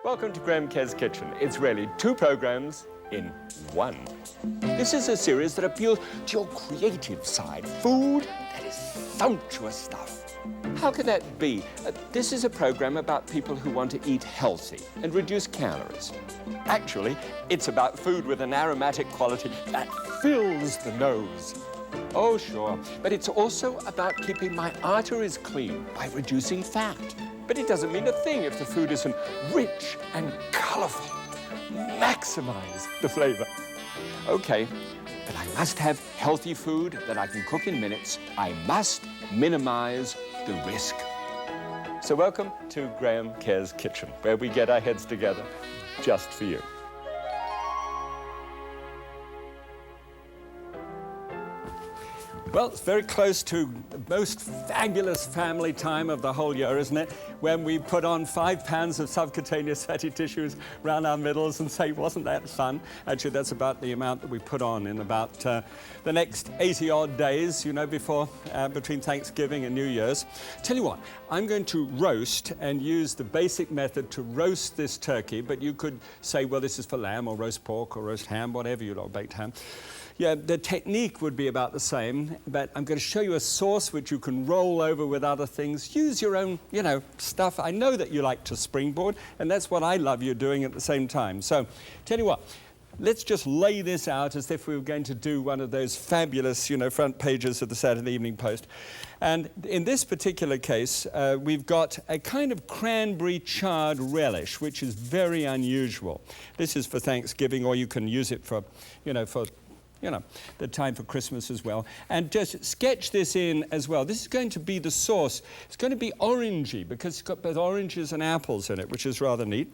Welcome to Graham Kerr's Kitchen. It's really two programs in one. This is a series that appeals to your creative side. Food that is sumptuous stuff. How can that be? This is a program about people who want to eat healthy and reduce calories. Actually, it's about food with an aromatic quality that fills the nose. Oh, sure. But it's also about keeping my arteries clean by reducing fat. But it doesn't mean a thing if the food isn't rich and colorful. Maximize the flavor. Okay, but I must have healthy food that I can cook in minutes. I must minimize the risk. So welcome to Graham Kerr's Kitchen, where we get our heads together just for you. Well, it's very close to the most fabulous family time of the whole year, isn't it? When we put on 5 pounds of subcutaneous fatty tissues around our middles and say, wasn't that fun? Actually, that's about the amount that we put on in about the next 80-odd days, you know, between Thanksgiving and New Year's. Tell you what, I'm going to roast and use the basic method to roast this turkey, but you could say, well, this is for lamb or roast pork or roast ham, whatever you like, baked ham. Yeah, the technique would be about the same, but I'm going to show you a sauce which you can roll over with other things. Use your own, you know, stuff. I know that you like to springboard, and that's what I love you doing at the same time. So, tell you what, let's just lay this out as if we were going to do one of those fabulous, you know, front pages of the Saturday Evening Post. And in this particular case, we've got a kind of cranberry charred relish, which is very unusual. This is for Thanksgiving, or you can use it for, the time for Christmas as well. And just sketch this in as well. This is going to be the sauce. It's going to be orangey because it's got both oranges and apples in it, which is rather neat.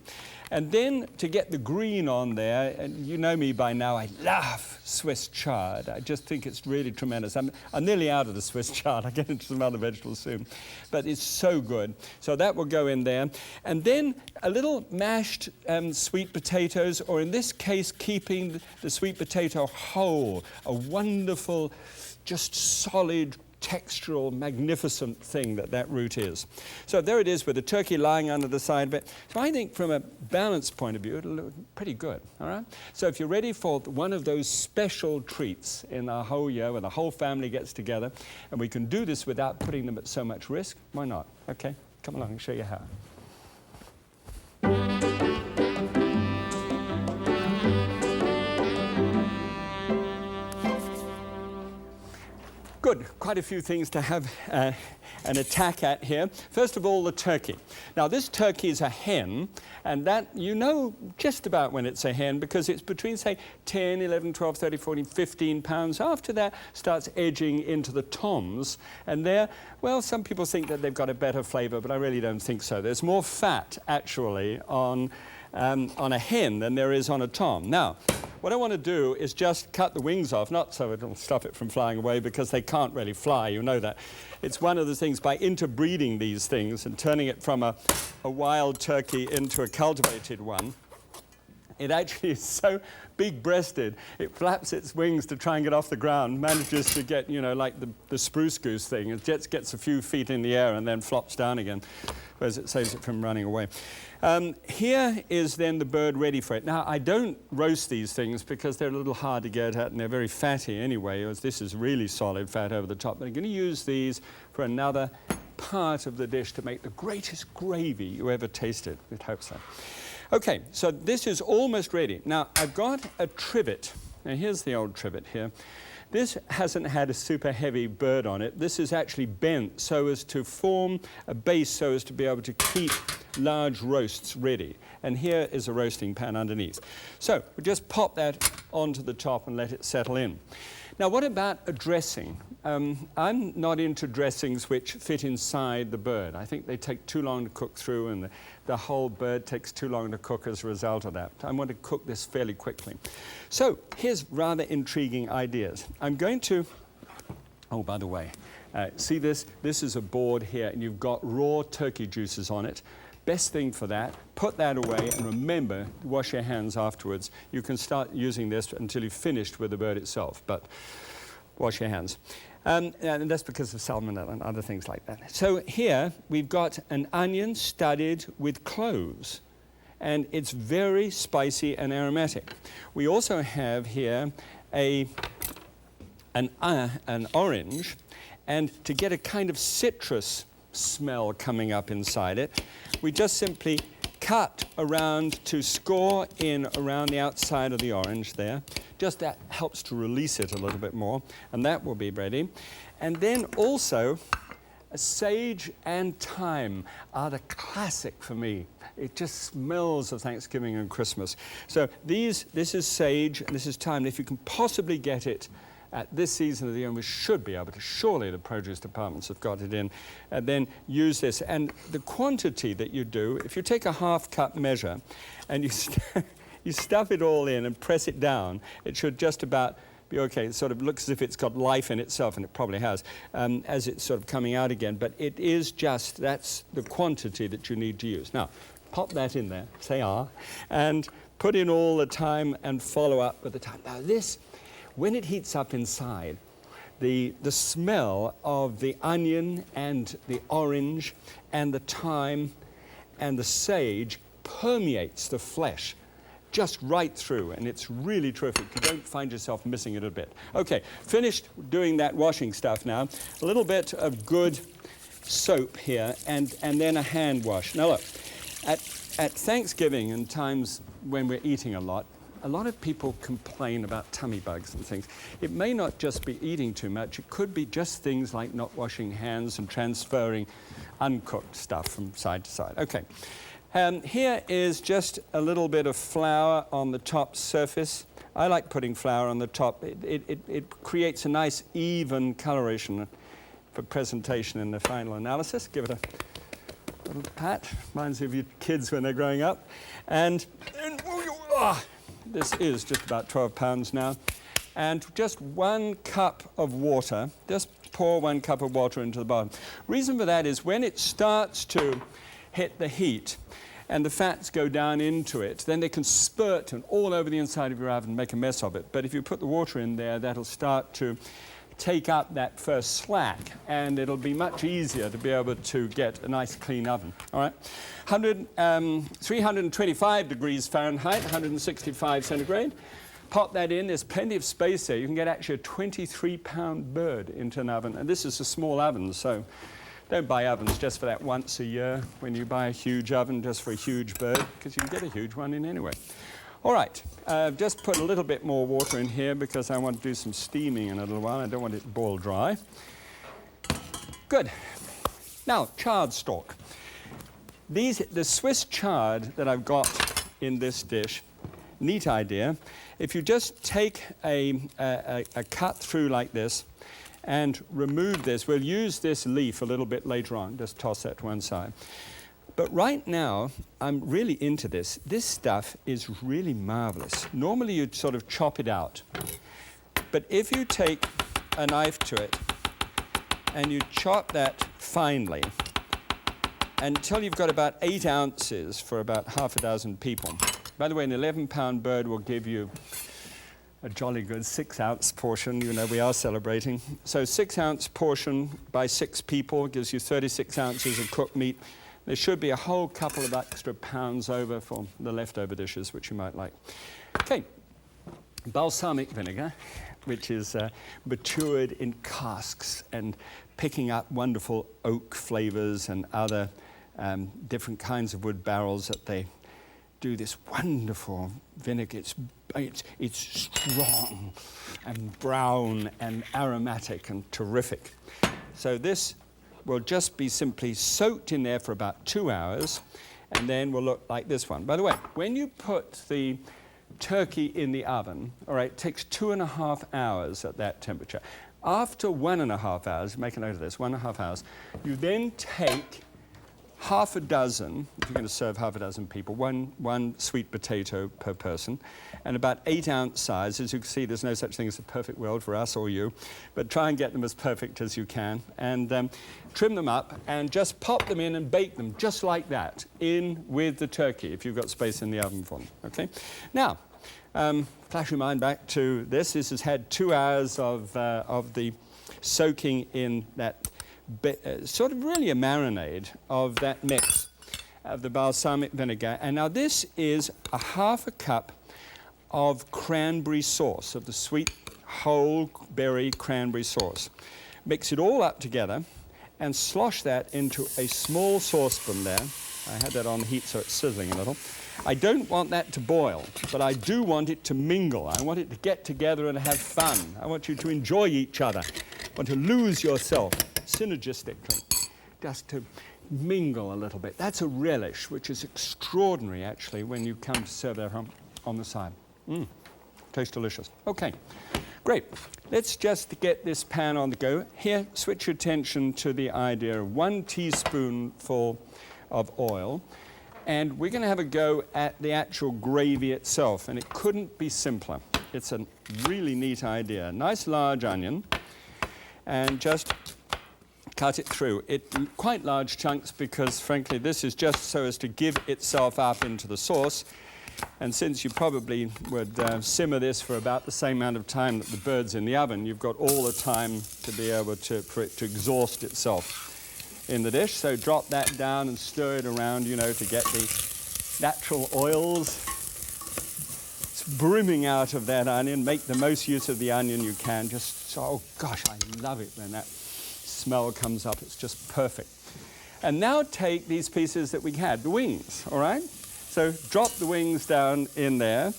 And then to get the green on there, and you know me by now, I love Swiss chard. I just think it's really tremendous. I'm nearly out of the Swiss chard. I'll get into some other vegetables soon. But it's so good. So that will go in there. And then a little mashed sweet potatoes, or in this case, keeping the sweet potato whole. A wonderful, just solid, textural, magnificent thing that root is. So there it is with the turkey lying under the side of it. So I think from a balance point of view, it'll look pretty good, all right? So if you're ready for one of those special treats in our whole year when the whole family gets together, and we can do this without putting them at so much risk, why not? Okay, come along and show you how. Good, quite a few things to have an attack at here. First of all, the turkey. Now, this turkey is a hen, and that you know just about when it's a hen because it's between, say, 10, 11, 12, 13, 14, 15 pounds. After that, starts edging into the toms, and there, well, some people think that they've got a better flavor, but I really don't think so. There's more fat, actually, on a hen than there is on a tom. Now, what I want to do is just cut the wings off, not so it'll stop it from flying away because they can't really fly, you know that. It's one of the things by interbreeding these things and turning it from a wild turkey into a cultivated one. It actually is so big-breasted, it flaps its wings to try and get off the ground, manages to get, you know, like the spruce goose thing. It just gets a few feet in the air and then flops down again, whereas it saves it from running away. Here is then the bird ready for it. Now, I don't roast these things because they're a little hard to get at and they're very fatty anyway, as this is really solid fat over the top. But I'm going to use these for another part of the dish to make the greatest gravy you ever tasted. We'd hope so. Okay, so this is almost ready. Now, I've got a trivet. Now, here's the old trivet here. This hasn't had a super heavy bird on it. This is actually bent so as to form a base so as to be able to keep large roasts ready. And here is a roasting pan underneath. So we just pop that onto the top and let it settle in. Now, what about a dressing? I'm not into dressings which fit inside the bird. I think they take too long to cook through, and the whole bird takes too long to cook as a result of that. I want to cook this fairly quickly. So here's rather intriguing ideas. I'm going to, oh, by the way, see this? This is a board here, and you've got raw turkey juices on it. Best thing for that, put that away, and remember, wash your hands afterwards. You can start using this until you've finished with the bird itself, but wash your hands. And that's because of salmonella and other things like that. So here, we've got an onion studded with cloves. and it's very spicy and aromatic. We also have here an orange, and to get a kind of citrus smell coming up inside it, we just simply cut around to score in around the outside of the orange there. Just that helps to release it a little bit more, and that will be ready. And then also, sage and thyme are the classic for me. It just smells of Thanksgiving and Christmas. So this is sage and this is thyme. If you can possibly get it at this season of the year, and we should be able to, surely the produce departments have got it in, and then use this. And the quantity that you do, if you take a half-cup measure and you stuff it all in and press it down, it should just about be okay. It sort of looks as if it's got life in itself, and it probably has, as it's sort of coming out again. But it is just, that's the quantity that you need to use. Now, pop that in there, say ah, and put in all the thyme and follow up with the thyme. Now this, when it heats up inside, the smell of the onion and the orange and the thyme and the sage permeates the flesh just right through, and it's really terrific. You don't find yourself missing it a bit. Okay, finished doing that washing stuff now. A little bit of good soap here, and then a hand wash. Now look, at Thanksgiving and times when we're eating a lot of people complain about tummy bugs and things. It may not just be eating too much, it could be just things like not washing hands and transferring uncooked stuff from side to side. Okay, here is just a little bit of flour on the top surface. I like putting flour on the top. It creates a nice even coloration for presentation in the final analysis. Give it a little pat. Reminds you of your kids when they're growing up. And this is just about 12 pounds now. And just 1 cup of water. Just pour 1 cup of water into the bottom. Reason for that is when it starts to hit the heat and the fats go down into it, then they can spurt and all over the inside of your oven and make a mess of it. But if you put the water in there, that'll start to take up that first slack, and it'll be much easier to be able to get a nice clean oven. All right, 325 degrees Fahrenheit, 165 centigrade. Pop that in. There's plenty of space there. You can get actually a 23-pound bird into an oven, and this is a small oven, so don't buy ovens just for that once a year when you buy a huge oven just for a huge bird, because you can get a huge one in anyway. All right, just put a little bit more water in here because I want to do some steaming in a little while. I don't want it to boil dry. Good. Now, chard stalk. The Swiss chard that I've got in this dish, neat idea. If you just take a cut through like this and remove this, we'll use this leaf a little bit later on. Just toss that to one side. But right now, I'm really into this. This stuff is really marvelous. Normally, you'd sort of chop it out. But if you take a knife to it and you chop that finely until you've got about 8 ounces for about half a dozen people. By the way, an 11-pound bird will give you a jolly good 6-ounce portion. You know, we are celebrating. So 6-ounce portion by 6 people gives you 36 ounces of cooked meat. There should be a whole couple of extra pounds over for the leftover dishes, which you might like. Okay, balsamic vinegar, which is matured in casks and picking up wonderful oak flavors and other different kinds of wood barrels that they do this wonderful vinegar. It's strong and brown and aromatic and terrific. So this will just be simply soaked in there for about 2 hours, and then will look like this one. By the way, when you put the turkey in the oven, all right, it takes 2.5 hours at that temperature. After 1.5 hours, make a note of this, 1.5 hours, you then take half a dozen, if you're going to serve half a dozen people, one sweet potato per person, and about 8-ounce size. As you can see, there's no such thing as a perfect world for us or you, but try and get them as perfect as you can, and trim them up, and just pop them in and bake them just like that, in with the turkey, if you've got space in the oven for them, okay? Now, flash your mind back to this. This has had 2 hours of the soaking in that sort of really a marinade of that mix. of the balsamic vinegar. And now this is a half a cup of cranberry sauce, of the sweet whole berry cranberry sauce. Mix it all up together and slosh that into a small saucepan there. I had that on heat so it's sizzling a little. I don't want that to boil, but I do want it to mingle. I want it to get together and have fun. I want you to enjoy each other. I want to lose yourself synergistically, just to mingle a little bit. That's a relish, which is extraordinary, actually, when you come to serve that on the side. Tastes delicious. Okay, great. Let's just get this pan on the go. Here, switch your attention to the idea of 1 teaspoonful of oil. And we're going to have a go at the actual gravy itself, and it couldn't be simpler. It's a really neat idea. A nice large onion, and just cut it through. Quite large chunks because, frankly, this is just so as to give itself up into the sauce. And since you probably would simmer this for about the same amount of time that the bird's in the oven, you've got all the time to be able for it to exhaust itself in the dish. So drop that down and stir it around, you know, to get the natural oils brimming out of that onion. Make the most use of the onion you can. Oh gosh, I love it when that smell comes up. It's just perfect. And now take these pieces that we had, the wings, all right? So drop the wings down in there,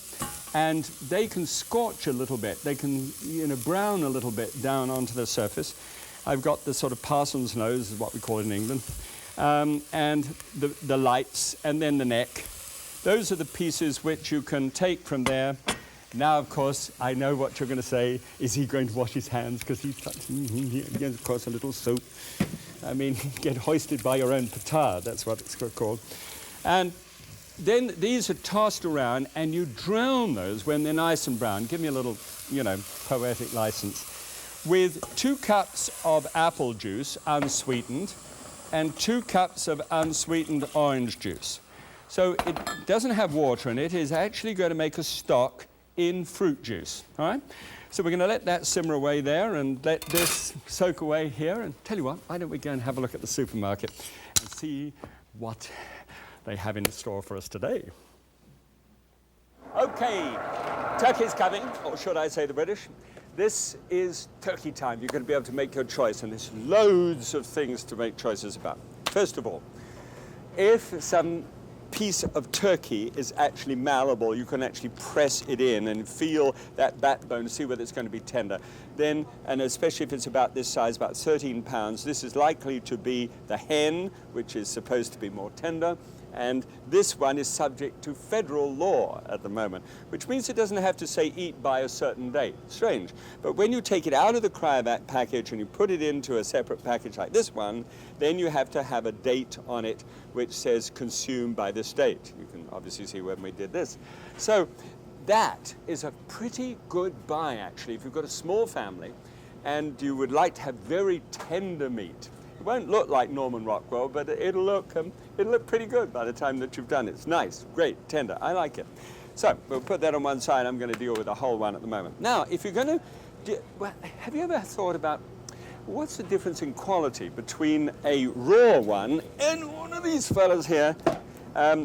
and they can scorch a little bit. They can, you know, brown a little bit down onto the surface. I've got the sort of parson's nose, is what we call it in England, and the lights, and then the neck. Those are the pieces which you can take from there. Now, of course, I know what you're going to say. Is he going to wash his hands? Because he's touching, of course, a little soap. I mean, get hoisted by your own petard, that's what it's called. And then these are tossed around, and you drown those when they're nice and brown. Give me a little, you know, poetic license. With 2 cups of apple juice, unsweetened, and 2 cups of unsweetened orange juice. So it doesn't have water in it. It is actually going to make a stock in fruit juice, all right? So we're going to let that simmer away there and let this soak away here. And tell you what, why don't we go and have a look at the supermarket and see what they have in store for us today. Okay, turkey's coming, or should I say the British. This is turkey time. You're going to be able to make your choice, and there's loads of things to make choices about. First of all, if some piece of turkey is actually malleable, you can actually press it in and feel that backbone, see whether it's going to be tender. Then, and especially if it's about this size, about 13 pounds, this is likely to be the hen, which is supposed to be more tender. And this one is subject to federal law at the moment, which means it doesn't have to say eat by a certain date. Strange. But when you take it out of the cryovac package and you put it into a separate package like this one, then you have to have a date on it which says consume by this date. You can obviously see when we did this. So that is a pretty good buy, actually, if you've got a small family and you would like to have very tender meat. It won't look like Norman Rockwell, but it'll look pretty good by the time that you've done it. It's nice, great, tender. I like it. So we'll put that on one side. I'm going to deal with the whole one at the moment. Now, if you're going to, have you ever thought about what's the difference in quality between a raw one and one of these fellas here,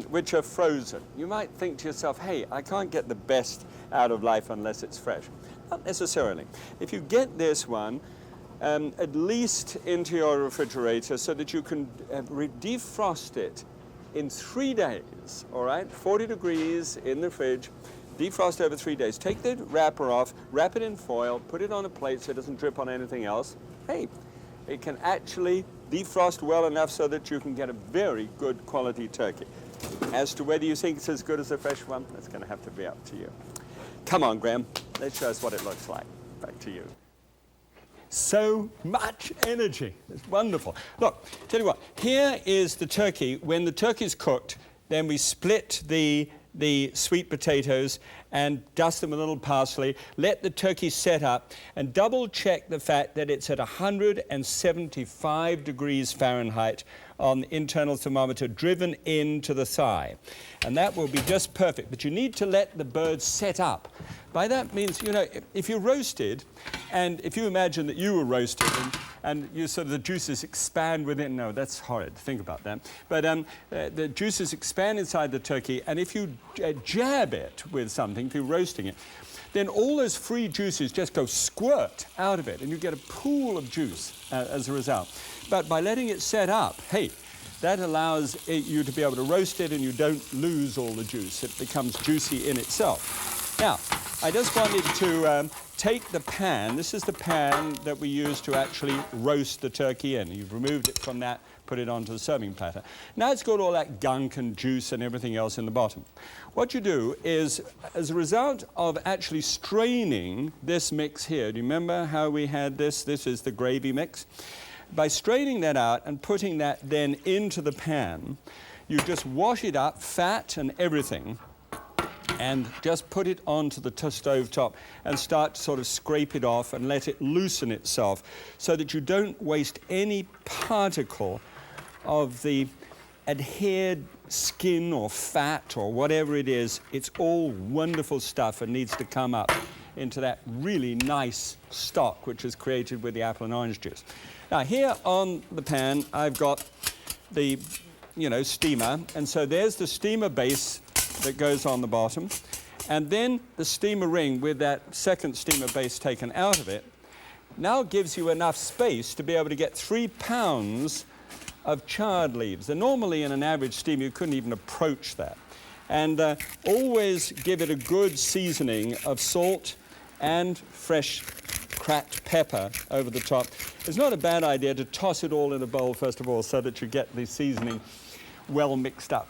which are frozen? You might think to yourself, hey, I can't get the best out of life unless it's fresh. Not necessarily. If you get this one, at least into your refrigerator so that you can defrost it in 3 days, all right? 40 degrees in the fridge, defrost over 3 days. Take the wrapper off, wrap it in foil, put it on a plate so it doesn't drip on anything else. Hey, it can actually defrost well enough so that you can get a very good quality turkey. As to whether you think it's as good as a fresh one, that's going to have to be up to you. Come on, Graham, let's show us what it looks like. Back to you. So much energy. It's wonderful. Look, tell you what, here is the turkey. When the turkey's cooked, then we split the sweet potatoes and dust them with a little parsley, let the turkey set up, and double check the fact that it's at 175 degrees Fahrenheit on the internal thermometer driven into the thigh. And that will be just perfect. But you need to let the bird set up. By that means, you know, if you're roasted, and if you imagine that you were roasted and you sort of the juices expand within. No, that's horrid. Think about that. But the juices expand inside the turkey, and if you jab it with something, if you're roasting it, then all those free juices just go squirt out of it, and you get a pool of juice as a result. But by letting it set up, hey, that allows you to be able to roast it, and you don't lose all the juice. It becomes juicy in itself. Now, I just wanted to take the pan. This is the pan that we use to actually roast the turkey in. You've removed it from that, put it onto the serving platter. Now it's got all that gunk and juice and everything else in the bottom. What you do is, as a result of actually straining this mix here, do you remember how we had this? This is the gravy mix. By straining that out and putting that then into the pan, you just wash it up, fat and everything, and just put it onto the stove top and start to sort of scrape it off and let it loosen itself so that you don't waste any particle of the adhered skin or fat or whatever it is. It's all wonderful stuff and needs to come up into that really nice stock which is created with the apple and orange juice. Now here on the pan I've got the steamer, and so there's the steamer base that goes on the bottom, and then the steamer ring with that second steamer base taken out of it now gives you enough space to be able to get 3 pounds of charred leaves. And normally in an average steamer you couldn't even approach that. And always give it a good seasoning of salt and fresh cracked pepper over the top. It's not a bad idea to toss it all in a bowl first of all so that you get the seasoning well mixed up.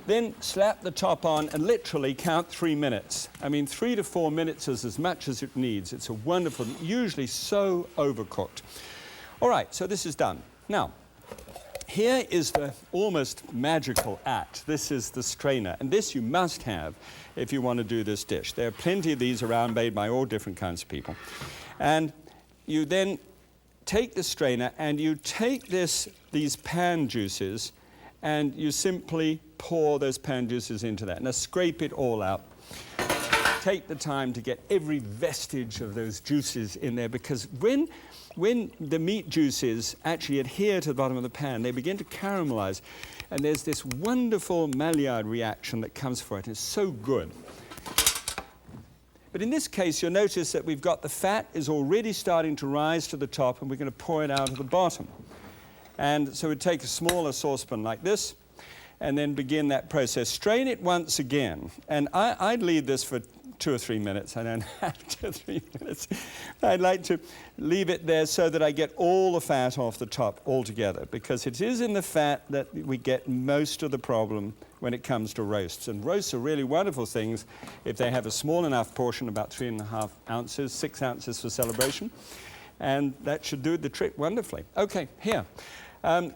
Then slap the top on and literally count 3 minutes. I mean, 3 to 4 minutes is as much as it needs. It's a wonderful, usually so overcooked. All right, so this is done. Now, here is the almost magical act. This is the strainer, and this you must have if you want to do this dish. There are plenty of these around made by all different kinds of people. And you then take the strainer and you take these pan juices and you simply pour those pan juices into that. Now scrape it all out. Take the time to get every vestige of those juices in there, because when the meat juices actually adhere to the bottom of the pan, they begin to caramelize, and there's this wonderful Maillard reaction that comes for it. It's so good. But in this case, you'll notice that we've got the fat is already starting to rise to the top, and we're going to pour it out of the bottom. And so we'd take a smaller saucepan like this, and then begin that process. Strain it once again, and I'd leave this for 2 or 3 minutes. I don't have 2 or 3 minutes. I'd like to leave it there so that I get all the fat off the top altogether, because it is in the fat that we get most of the problem when it comes to roasts. And roasts are really wonderful things if they have a small enough portion, about 3.5 ounces, 6 ounces for celebration, and that should do the trick wonderfully. Okay, here.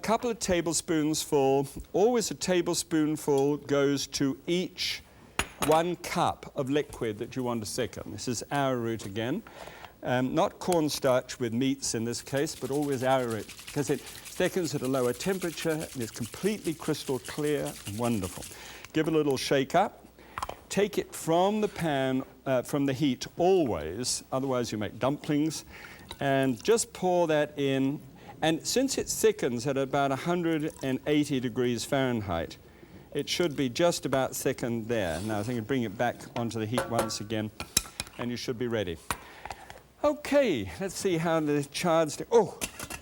Couple of tablespoons full. Always a tablespoonful goes to each 1 cup of liquid that you want to thicken. This is arrowroot again. Not cornstarch with meats in this case, but always arrowroot, because it thickens at a lower temperature and is completely crystal clear and wonderful. Give it a little shake up. Take it from the pan, from the heat always, otherwise you make dumplings, and just pour that in. And since it thickens at about 180 degrees Fahrenheit, it should be just about thickened there. Now I think I'll bring it back onto the heat once again, and you should be ready. Okay, let's see how the chard's doing. Oh,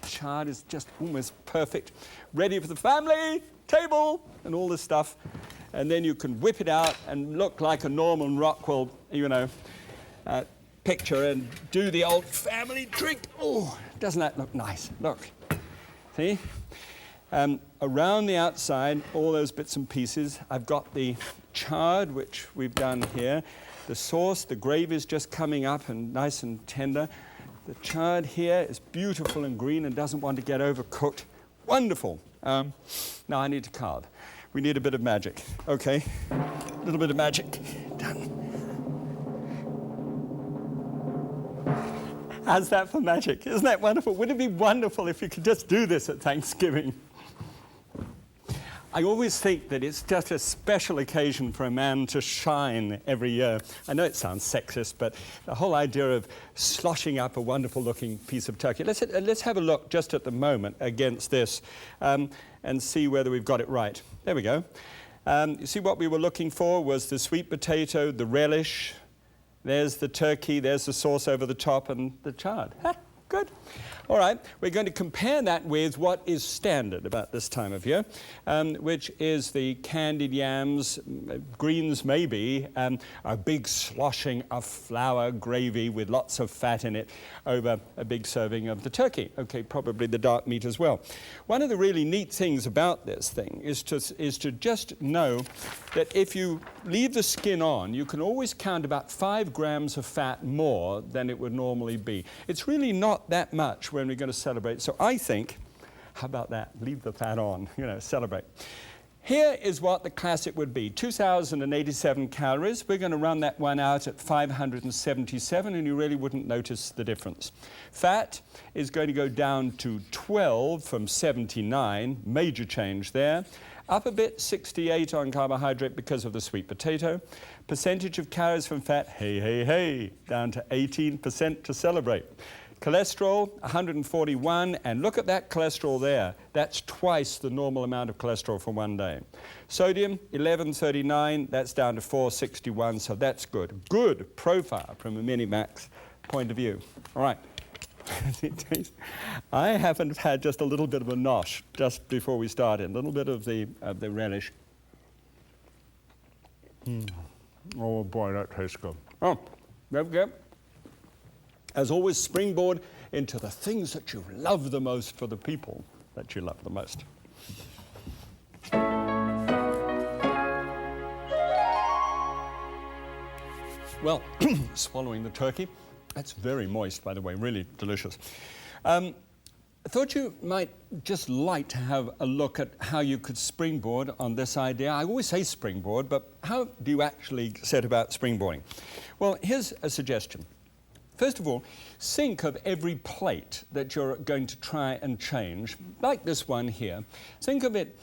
chard is just almost perfect. Ready for the family table and all this stuff. And then you can whip it out and look like a Norman Rockwell, picture, and do the old family drink. Oh, doesn't that look nice? Look, see? Around the outside, all those bits and pieces, I've got the chard, which we've done here. The sauce, the gravy is just coming up and nice and tender. The chard here is beautiful and green and doesn't want to get overcooked. Wonderful. Now I need to carve. We need a bit of magic. Okay, a little bit of magic. Done. How's that for magic? Isn't that wonderful? Wouldn't it be wonderful if you could just do this at Thanksgiving? I always think that it's just a special occasion for a man to shine every year. I know it sounds sexist, but the whole idea of sloshing up a wonderful-looking piece of turkey. Let's have a look just at the moment against this and see whether we've got it right. There we go. You see what we were looking for was the sweet potato, the relish. There's the turkey, there's the sauce over the top, and the chard. Ha, good. All right, we're going to compare that with what is standard about this time of year, which is the candied yams, greens maybe, a big sloshing of flour gravy with lots of fat in it over a big serving of the turkey. Okay, probably the dark meat as well. One of the really neat things about this thing is to just know that if you leave the skin on, you can always count about 5 grams of fat more than it would normally be. It's really not that much when we're going to celebrate. So I think, how about that? Leave the fat on, celebrate. Here is what the classic would be, 2,087 calories. We're going to run that one out at 577, and you really wouldn't notice the difference. Fat is going to go down to 12 from 79, major change there. Up a bit, 68 on carbohydrate because of the sweet potato. Percentage of calories from fat, hey, down to 18% to celebrate. Cholesterol, 141, and look at that cholesterol there. That's twice the normal amount of cholesterol for one day. Sodium, 1139, that's down to 461, so that's good. Good profile from a Minimax point of view. All right. I haven't had just a little bit of a nosh just before we started, a little bit of the relish. Oh boy, that tastes good. Oh, there we go. As always, springboard into the things that you love the most for the people that you love the most. Well, swallowing the turkey. That's very moist, by the way, really delicious. I thought you might just like to have a look at how you could springboard on this idea. I always say springboard, but how do you actually set about springboarding? Well, here's a suggestion. First of all, think of every plate that you're going to try and change, like this one here. Think of it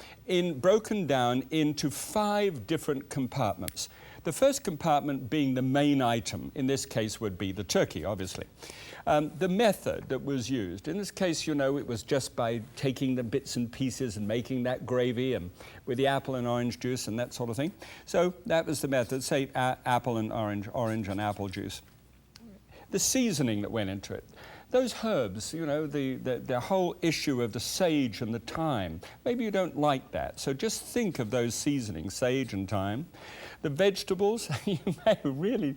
broken down into 5 different compartments. The first compartment being the main item, in this case would be the turkey, obviously. The method that was used, in this case, it was just by taking the bits and pieces and making that gravy and with the apple and orange juice and that sort of thing. So that was the method, say apple and orange and apple juice. The seasoning that went into it. Those herbs, the whole issue of the sage and the thyme, maybe you don't like that. So just think of those seasonings, sage and thyme. The vegetables, you may really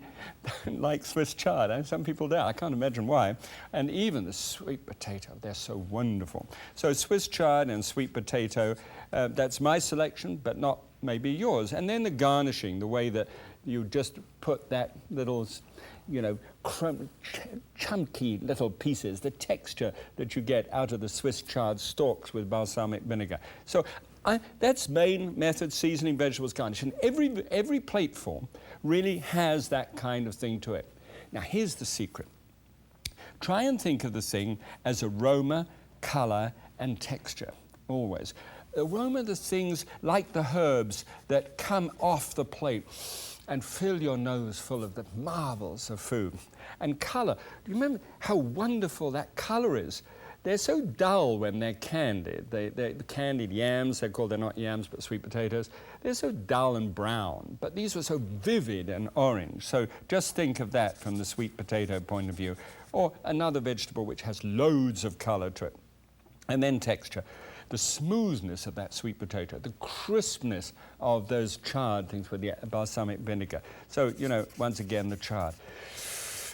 don't like Swiss chard. Some people do. I can't imagine why. And even the sweet potato, they're so wonderful. So Swiss chard and sweet potato, that's my selection, but not maybe yours. And then the garnishing, the way that you just put that little chunky little pieces, the texture that you get out of the Swiss chard stalks with balsamic vinegar. So that's main method, seasoning, vegetables, garnish. And every plate form really has that kind of thing to it. Now, here's the secret. Try and think of the thing as aroma, color, and texture, always. Aroma, the things like the herbs that come off the plate and fill your nose full of the marvels of food. And color, do you remember how wonderful that color is? They're so dull when they're candied. The candied yams, they're not yams, but sweet potatoes. They're so dull and brown, but these were so vivid and orange. So just think of that from the sweet potato point of view. Or another vegetable which has loads of color to it. And then texture. The smoothness of that sweet potato, the crispness of those charred things with the balsamic vinegar. So, once again, the chard.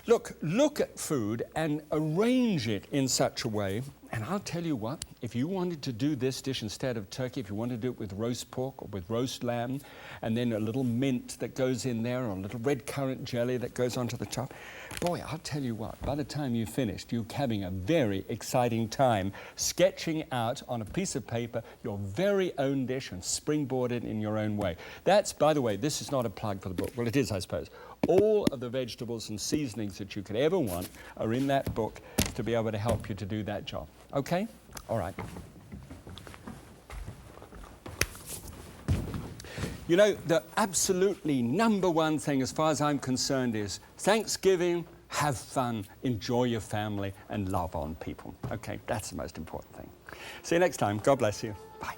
Look at food and arrange it in such a way, and I'll tell you what, if you wanted to do this dish instead of turkey, if you wanted to do it with roast pork or with roast lamb, and then a little mint that goes in there, or a little red currant jelly that goes onto the top, boy, I'll tell you what, by the time you've finished, you're having a very exciting time sketching out on a piece of paper your very own dish and springboard it in your own way. That's, by the way, this is not a plug for the book. Well, it is, I suppose. All of the vegetables and seasonings that you could ever want are in that book to be able to help you to do that job. Okay? All right. You know, the absolutely number one thing as far as I'm concerned is Thanksgiving, have fun, enjoy your family, and love on people. Okay, that's the most important thing. See you next time. God bless you. Bye.